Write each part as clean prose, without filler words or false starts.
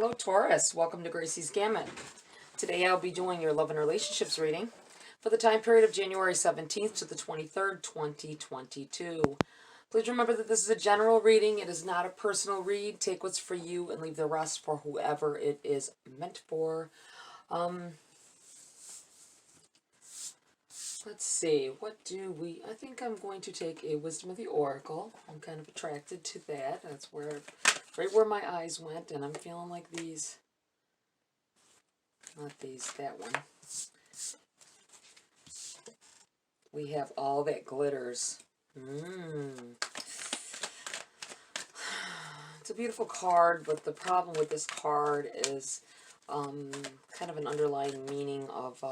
Hello Taurus, welcome to Gracie's Gamut. Today I'll be doing your love and relationships reading for the time period of January 17th to the 23rd, 2022. Please remember that this is a general reading. It is not a personal read. Take what's for you and leave the rest for whoever it is meant for. Let's see, I think I'm going to take a Wisdom of the Oracle. I'm kind of attracted to that. That's right where my eyes went, and I'm feeling like these. Not these, that one. We have All That Glitters. It's a beautiful card, but the problem with this card is kind of an underlying meaning of,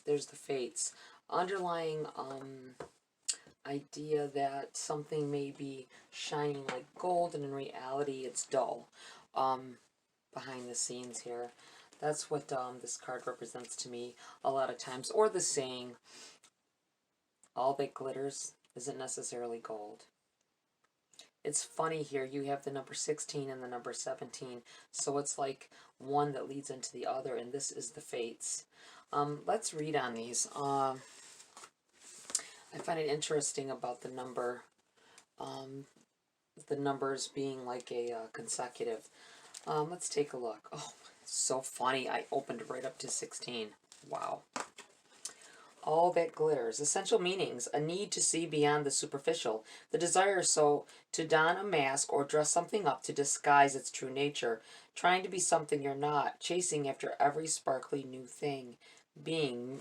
there's the fates. Underlying idea that something may be shining like gold, and in reality it's dull. Behind the scenes here. That's what this card represents to me a lot of times. Or the saying, all that glitters isn't necessarily gold. It's funny here, you have the number 16 and the number 17. So it's like one that leads into the other, and this is the fates. Let's read on these. I find it interesting about the numbers being like a consecutive. Let's take a look. Oh, so funny. I opened right up to 16. Wow. All that glitters. Essential meanings. A need to see beyond the superficial. The desire to don a mask or dress something up to disguise its true nature. Trying to be something you're not. Chasing after every sparkly new thing. Being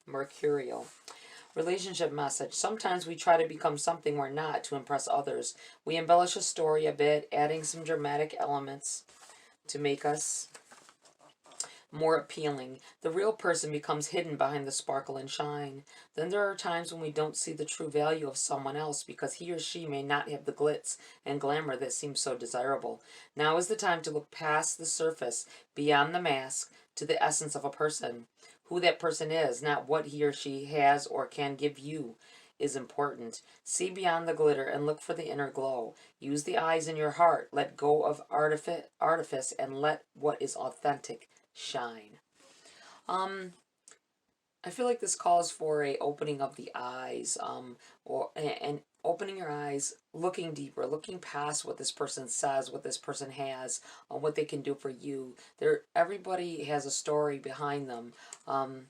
mercurial. Relationship message. Sometimes we try to become something we're not to impress others. We embellish a story a bit, adding some dramatic elements to make us more appealing. The real person becomes hidden behind the sparkle and shine. Then there are times when we don't see the true value of someone else because he or she may not have the glitz and glamour that seems so desirable. Now is the time to look past the surface, beyond the mask, to the essence of a person. Who that person is, not what he or she has or can give you, is important. See beyond the glitter and look for the inner glow. Use the eyes in your heart. Let go of artifice and let what is authentic shine. I feel like this calls for a opening of the eyes, and opening your eyes, looking deeper, looking past what this person says, what this person has, what they can do for you. Everybody has a story behind them. And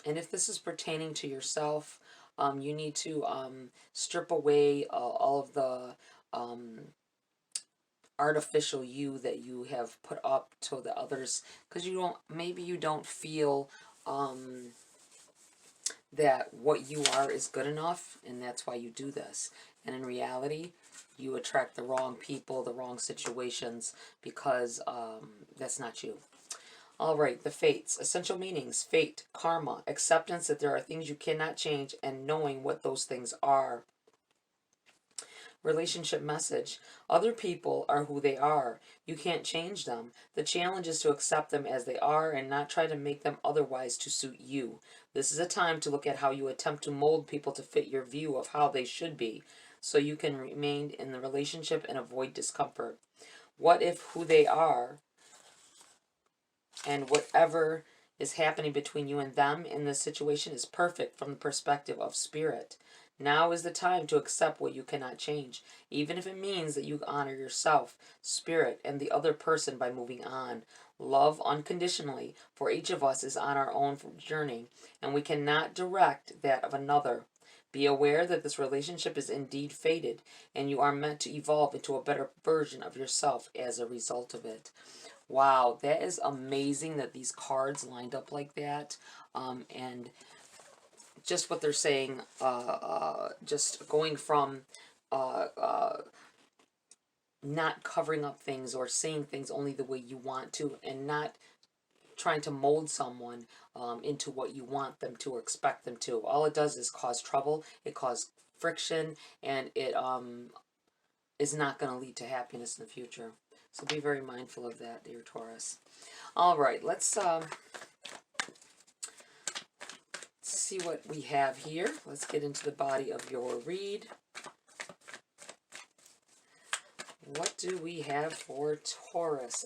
if this is pertaining to yourself, you need to strip away all of the artificial you that you have put up to the others, because maybe you don't feel that what you are is good enough, and that's why you do this. And in reality, you attract the wrong people, the wrong situations, because that's not you. All right, the fates. Essential meanings. Fate, karma, acceptance that there are things you cannot change, and knowing what those things are. Relationship message. Other people are who they are. You can't change them. The challenge is to accept them as they are and not try to make them otherwise to suit you. This is a time to look at how you attempt to mold people to fit your view of how they should be, so you can remain in the relationship and avoid discomfort. What if who they are and whatever is happening between you and them in this situation is perfect from the perspective of spirit? Now is the time to accept what you cannot change, even if it means that you honor yourself, spirit, and the other person by moving on. Love unconditionally, for each of us is on our own journey, and we cannot direct that of another. Be aware that this relationship is indeed fated, and you are meant to evolve into a better version of yourself as a result of it. Wow, that is amazing that these cards lined up like that. And just what they're saying, just going from not covering up things or seeing things only the way you want to, and not trying to mold someone into what you want them to or expect them to. All it does is cause trouble, it causes friction, and it is not going to lead to happiness in the future. So be very mindful of that, dear Taurus. All right, let's see what we have here. Let's get into the body of your read. What do we have for Taurus?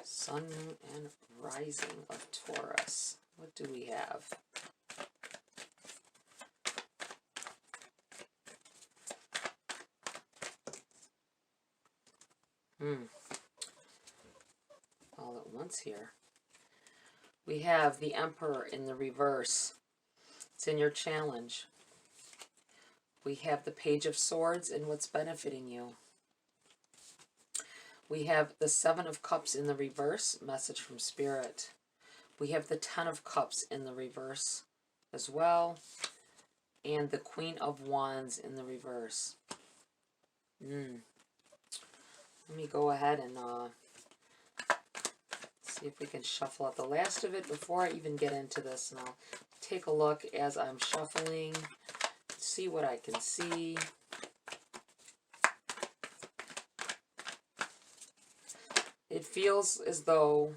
Sun, Moon, and Rising of Taurus. What do we have? All at once here. We have the Emperor in the reverse. It's in your challenge. We have the Page of Swords and what's benefiting you. We have the Seven of Cups in the reverse, message from Spirit. We have the Ten of Cups in the reverse as well. And the Queen of Wands in the reverse. Let me go ahead and see if we can shuffle out the last of it before I even get into this. And I'll take a look as I'm shuffling, see what I can see. It feels as though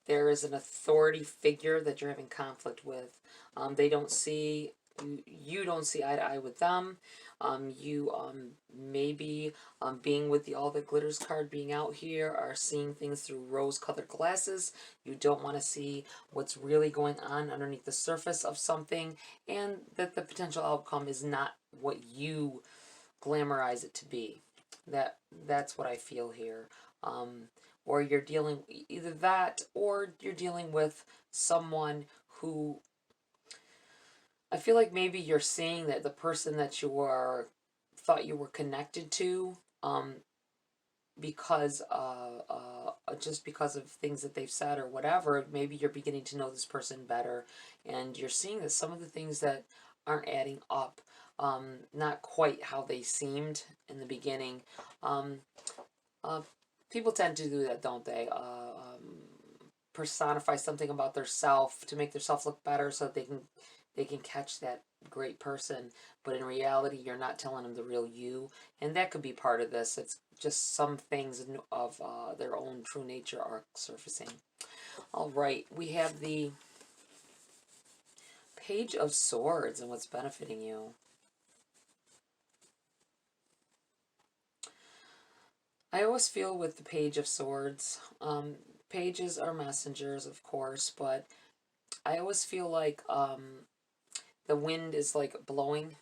there is an authority figure that you're having conflict with. They don't see, you don't see eye to eye with them. You maybe being with the All That Glitters card being out here are seeing things through rose-colored glasses. You don't want to see what's really going on underneath the surface of something, and that the potential outcome is not what you glamorize it to be. That's what I feel here. Or you're dealing either that, or you're dealing with someone who, I feel like maybe you're seeing that the person that you thought you were connected to, because just because of things that they've said or whatever, maybe you're beginning to know this person better, and you're seeing that some of the things that aren't adding up, not quite how they seemed in the beginning. People tend to do that, don't they? Personify something about their self to make their self look better so that they can catch that great person, but in reality you're not telling them the real you, and that could be part of this. It's just some things of their own true nature are surfacing. All right, we have the Page of Swords and what's benefiting you. I always feel with the Page of Swords, pages are messengers, of course, but I always feel like the wind is like blowing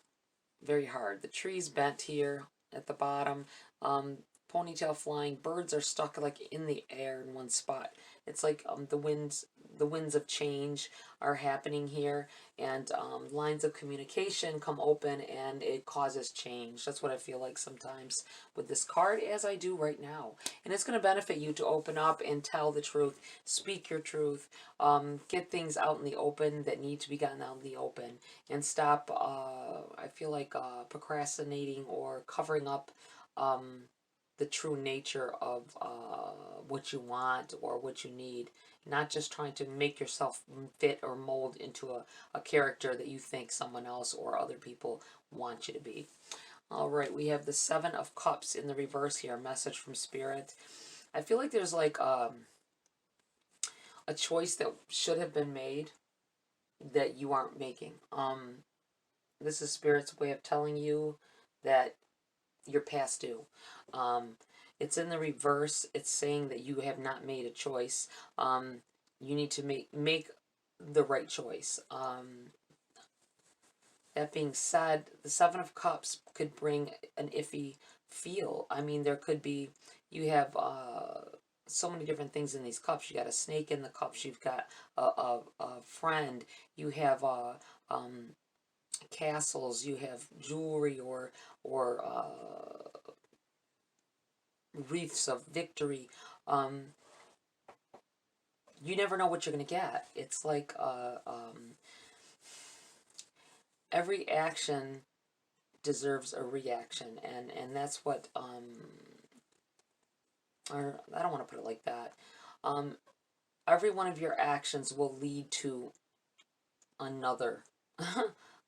very hard. The tree's bent here at the bottom. Ponytail flying. Birds are stuck like in the air in one spot. It's like the winds of change are happening here, and lines of communication come open, and it causes change. That's what I feel like sometimes with this card, as I do right now. And it's going to benefit you to open up and tell the truth, speak your truth, get things out in the open that need to be gotten out in the open, and stop, I feel like, procrastinating or covering up the true nature of what you want or what you need. Not just trying to make yourself fit or mold into a character that you think someone else or other people want you to be. All right, we have the Seven of Cups in the reverse here, message from Spirit. I feel like there's like a choice that should have been made that you aren't making. This is Spirit's way of telling you that you're past due. It's in the reverse. It's saying that you have not made a choice. You need to make the right choice. That being said, the Seven of Cups could bring an iffy feel. I mean, there could be, you have so many different things in these cups. You got a snake in the cups. You've got a friend. You have castles. You have jewelry or wreaths of victory. You never know what you're going to get. It's like every action deserves a reaction, and that's what or I don't want to put it like that. Every one of your actions will lead to another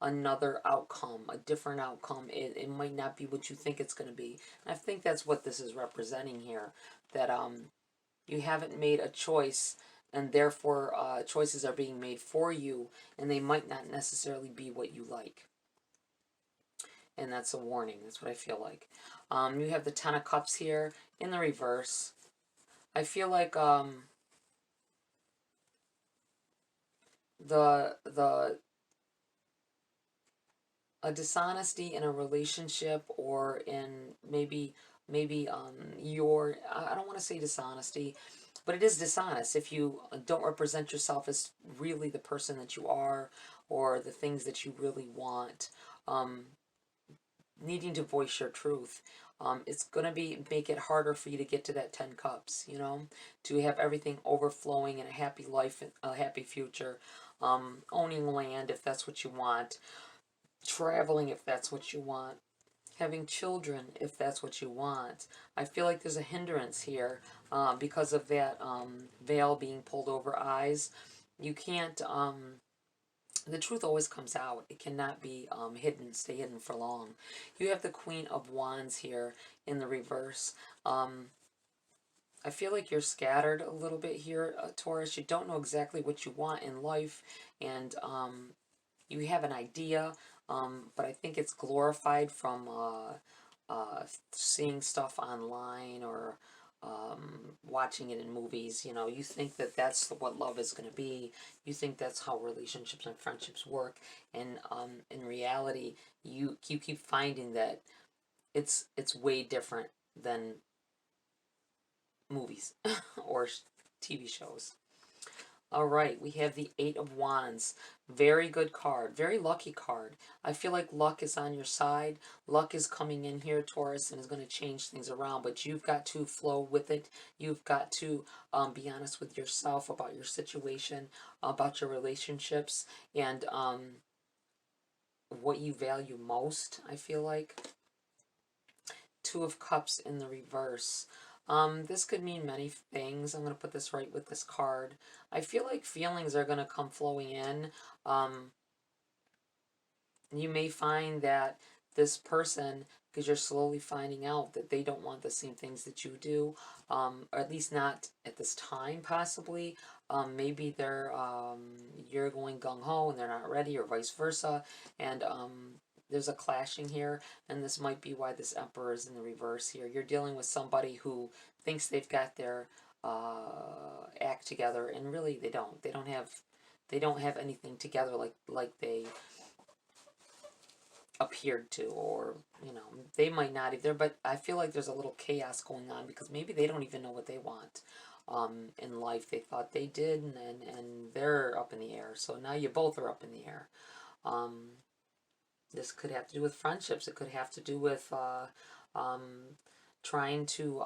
another outcome, a different outcome. It might not be what you think it's going to be. And I think that's what this is representing here, that you haven't made a choice and therefore choices are being made for you, and they might not necessarily be what you like. And that's a warning. That's what I feel like. You have the Ten of Cups here in the reverse. I feel like the a dishonesty in a relationship, or in maybe your, I don't want to say dishonesty, but it is dishonest if you don't represent yourself as really the person that you are, or the things that you really want. Needing to voice your truth. It's going to make it harder for you to get to that 10 cups, you know, to have everything overflowing in a happy life, a happy future, owning land if that's what you want, traveling if that's what you want, having children if that's what you want. I feel like there's a hindrance here because of that veil being pulled over eyes. You can't, the truth always comes out. It cannot be hidden, stay hidden for long. You have the Queen of Wands here in the reverse. I feel like you're scattered a little bit here, Taurus. You don't know exactly what you want in life, and you have an idea, but I think it's glorified from seeing stuff online, or watching it in movies. You know, you think that that's what love is going to be. You think that's how relationships and friendships work, and in reality, you keep finding that it's way different than movies or TV shows. All right, we have the Eight of Wands. Very good card. Very lucky card. I feel like luck is on your side. Luck is coming in here, Taurus, and is going to change things around. But you've got to flow with it. You've got to be honest with yourself about your situation, about your relationships, and what you value most, I feel like. Two of Cups in the reverse. This could mean many things. I'm going to put this right with this card. I feel like feelings are going to come flowing in. You may find that this person, because you're slowly finding out that they don't want the same things that you do, or at least not at this time, possibly. Maybe you're going gung-ho and they're not ready, or vice versa, and there's a clashing here, and this might be why this Emperor is in the reverse here. You're dealing with somebody who thinks they've got their act together, and really they don't. They don't have anything together like they appeared to, or you know, they might not either, but I feel like there's a little chaos going on because maybe they don't even know what they want in life. They thought they did, and they're up in the air, so now you both are up in the air. This could have to do with friendships. It could have to do with trying to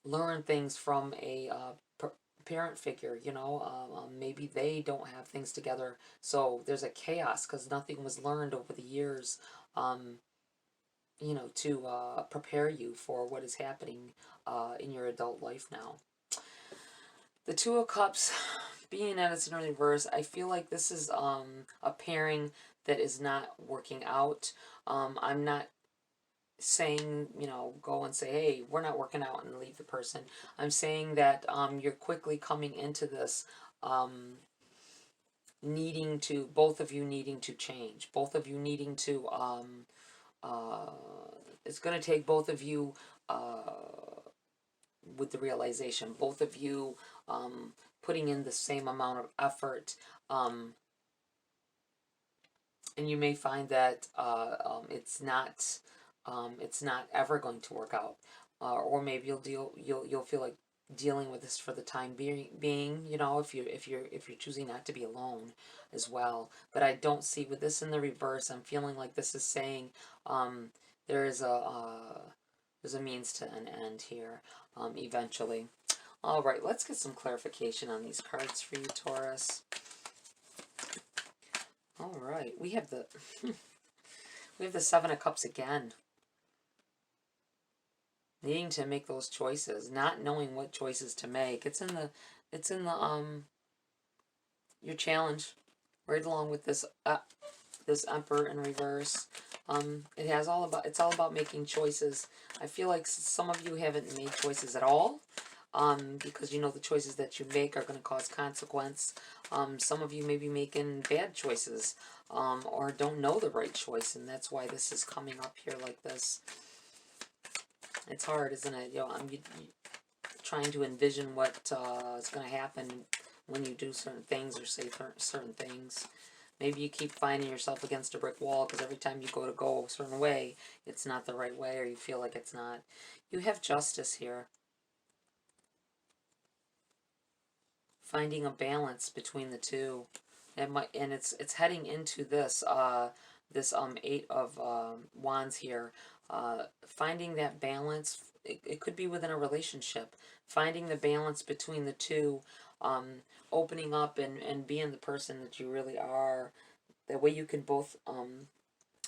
learn things from a parent figure, you know. Maybe they don't have things together, so there's a chaos because nothing was learned over the years, you know, to prepare you for what is happening in your adult life now. The Two of Cups being at its in reverse, I feel like this is a pairing that is not working out. I'm not saying, you know, go and say, hey, we're not working out, and leave the person. I'm saying that you're quickly coming into this both of you needing to change. Both of you needing to, it's going to take both of you with the realization, both of you putting in the same amount of effort, and you may find that it's not ever going to work out, or maybe you'll feel like dealing with this for the time being, you know, if you're choosing not to be alone as well. But I don't see, with this in the reverse, I'm feeling like this is saying there's a means to an end here eventually. All right, let's get some clarification on these cards for you, Taurus. All right, we have the we have the Seven of Cups again. Needing to make those choices, not knowing what choices to make. It's in the your challenge, right along with this this Emperor in reverse. It's all about making choices. I feel like some of you haven't made choices at all. because you know the choices that you make are going to cause consequence. Some of you may be making bad choices, or don't know the right choice, and that's why this is coming up here like this. It's hard, isn't it? You know, I'm trying to envision what is going to happen when you do certain things or say certain things. Maybe you keep finding yourself against a brick wall because every time you go a certain way, it's not the right way, or you feel like it's not. You have justice here. Finding a balance between the two. And it's heading into this this Eight of Wands here. Finding that balance, it could be within a relationship. Finding the balance between the two, opening up and being the person that you really are. That way you can both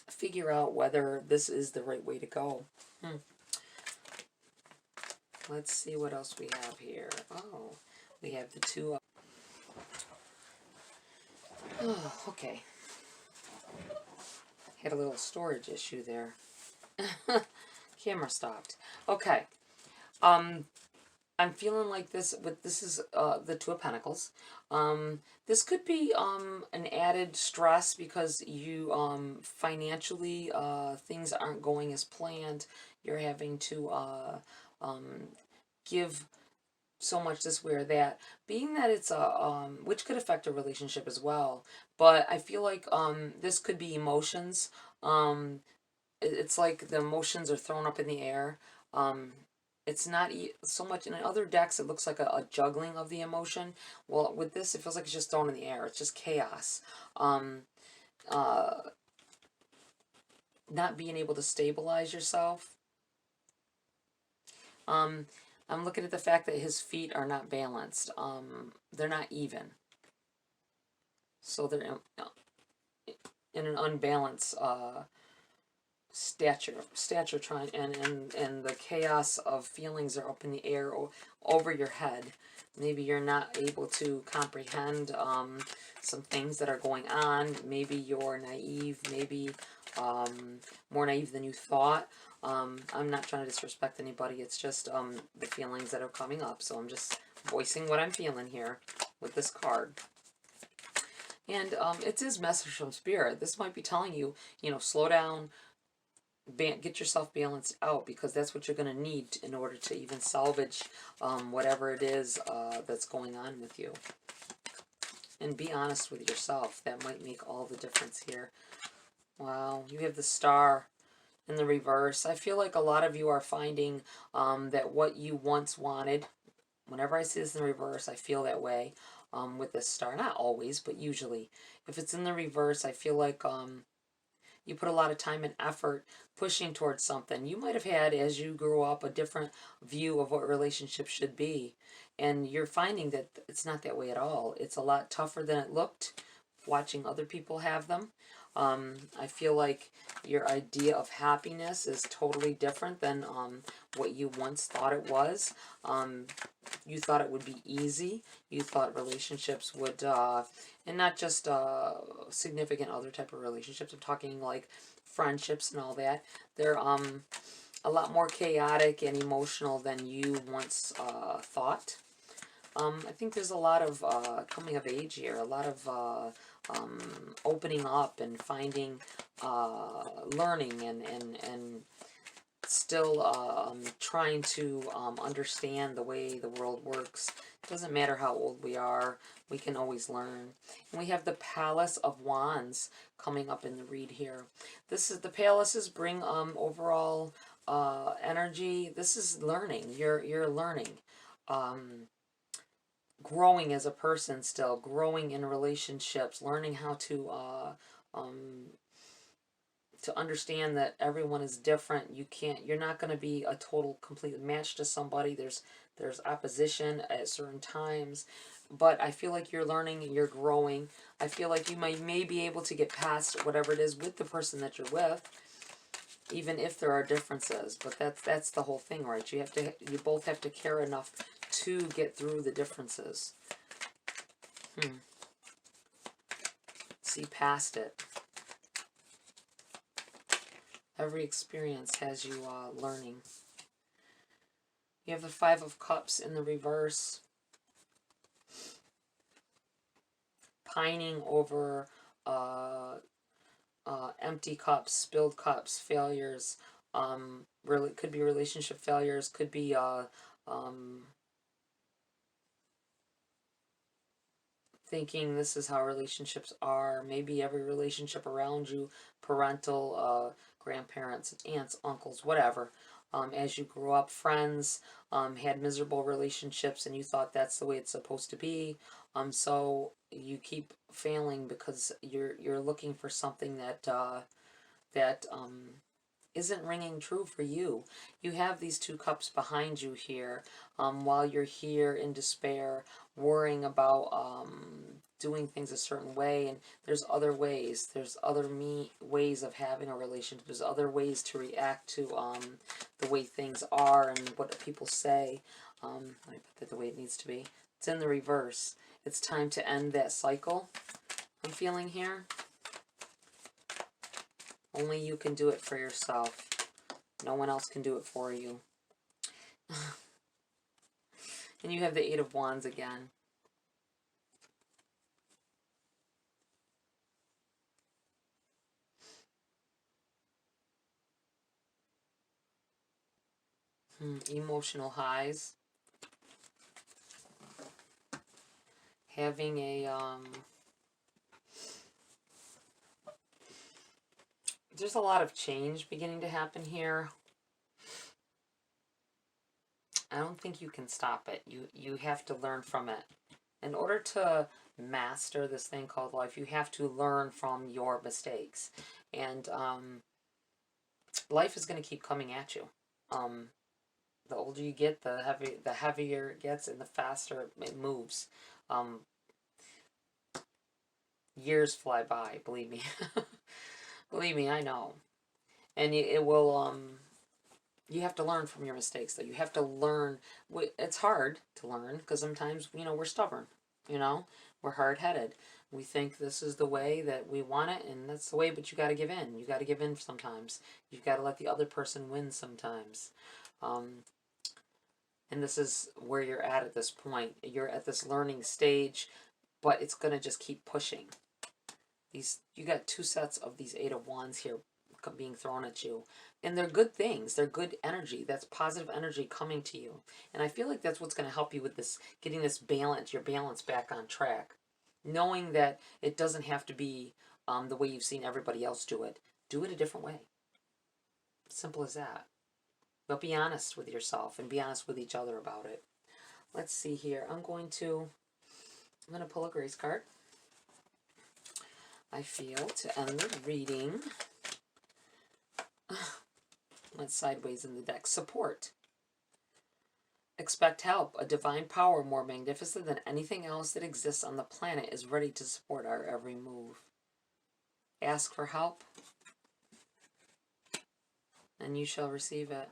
figure out whether this is the right way to go. Let's see what else we have here. Oh, we have the two. Oh, okay. Had a little storage issue there. Camera stopped. Okay. I'm feeling like this is the Two of Pentacles. This could be an added stress because you financially things aren't going as planned. You're having to give so much this way or that. Being that it's a which could affect a relationship as well. But I feel like this could be emotions. It's like the emotions are thrown up in the air. It's not so much in other decks. It looks like a juggling of the emotion. Well, with this, it feels like it's just thrown in the air. It's just chaos. Not being able to stabilize yourself. I'm looking at the fact that his feet are not balanced. They're not even. So they're in an unbalanced stature trying, and the chaos of feelings are up in the air over your head. Maybe you're not able to comprehend some things that are going on. Maybe you're naive, maybe more naive than you thought. I'm not trying to disrespect anybody. It's just the feelings that are coming up. So I'm just voicing what I'm feeling here with this card. And it's his message from Spirit. This might be telling you, you know, slow down, get yourself balanced out, because that's what you're going to need in order to even salvage whatever it is that's going on with you. And be honest with yourself. That might make all the difference here. Wow, you have the Star in the reverse. I feel like a lot of you are finding that what you once wanted, whenever I see this in the reverse, I feel that way with this Star. Not always, but usually. If it's in the reverse, I feel like you put a lot of time and effort pushing towards something. You might have had, as you grew up, a different view of what relationships should be. And you're finding that it's not that way at all. It's a lot tougher than it looked watching other people have them. I feel like your idea of happiness is totally different than what you once thought it was. You thought it would be easy. You thought relationships would, and not just significant other type of relationships. I'm talking like friendships and all that. They're a lot more chaotic and emotional than you once thought. I think there's a lot of coming of age here, a lot of opening up and finding, learning and still trying to understand the way the world works. It doesn't matter how old we are, we can always learn. And we have the Palace of Wands coming up in the read here. This is the palaces bring overall energy. This is learning. You're learning. Growing as a person still, growing in relationships, learning how to understand that everyone is different. You're not going to be a total complete match to somebody. There's opposition at certain times, but I feel like you're learning and you're growing. I feel like you may be able to get past whatever it is with the person that you're with, even if there are differences. But that's the whole thing, right? You both have to care enough to get through the differences. See past it. Every experience has you learning. You have the Five of Cups in the reverse. Pining over empty cups, spilled cups, failures. Really could be relationship failures. Could be thinking this is how relationships are. Maybe every relationship around you, parental, grandparents, aunts, uncles, whatever. As you grew up, friends, had miserable relationships, and you thought that's the way it's supposed to be. So you keep failing because you're looking for something that isn't ringing true for you. You have these two cups behind you here, while you're here in despair, worrying about doing things a certain way, and there's other ways. There's other ways of having a relationship. There's other ways to react to the way things are and what people say. Let me put that the way it needs to be. It's in the reverse. It's time to end that cycle, I'm feeling here. Only you can do it for yourself. No one else can do it for you. And you have the Eight of Wands again. Emotional highs. Having a there's a lot of change beginning to happen here. I don't think you can stop it. You have to learn from it. In order to master this thing called life, you have to learn from your mistakes. And life is going to keep coming at you. The older you get, the heavier it gets, and the faster it moves. Years fly by, believe me. Believe me, I know. And it will, you have to learn from your mistakes, though. You have to learn. It's hard to learn, because sometimes, we're stubborn, We're hard-headed. We think this is the way that we want it, and that's the way, but you got to give in. You got to give in sometimes. You've got to let the other person win sometimes. And this is where you're at this point. You're at this learning stage, but it's going to just keep pushing. You got two sets of these Eight of Wands here being thrown at you. And they're good things. They're good energy. That's positive energy coming to you. And I feel like that's what's going to help you with this, getting this balance, your balance back on track. Knowing that it doesn't have to be the way you've seen everybody else do it. Do it a different way. Simple as that. But be honest with yourself and be honest with each other about it. Let's see here. I'm going to pull a Grace card. I feel to end the reading. Went sideways in the deck. Support. Expect help. A divine power more magnificent than anything else that exists on the planet is ready to support our every move. Ask for help, and you shall receive it.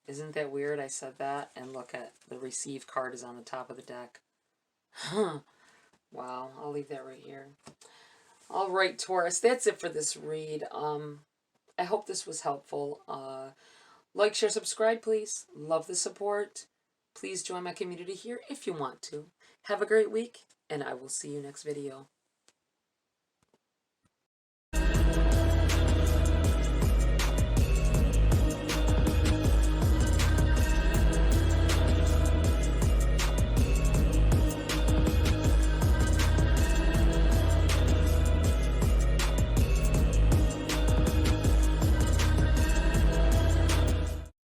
Isn't that weird? I said that, and look at the receive card is on the top of the deck. Wow, I'll leave that right here. All right, Taurus, that's it for this read. I hope this was helpful. Like, share, subscribe, please. Love the support. Please join my community here if you want to. Have a great week, and I will see you next video.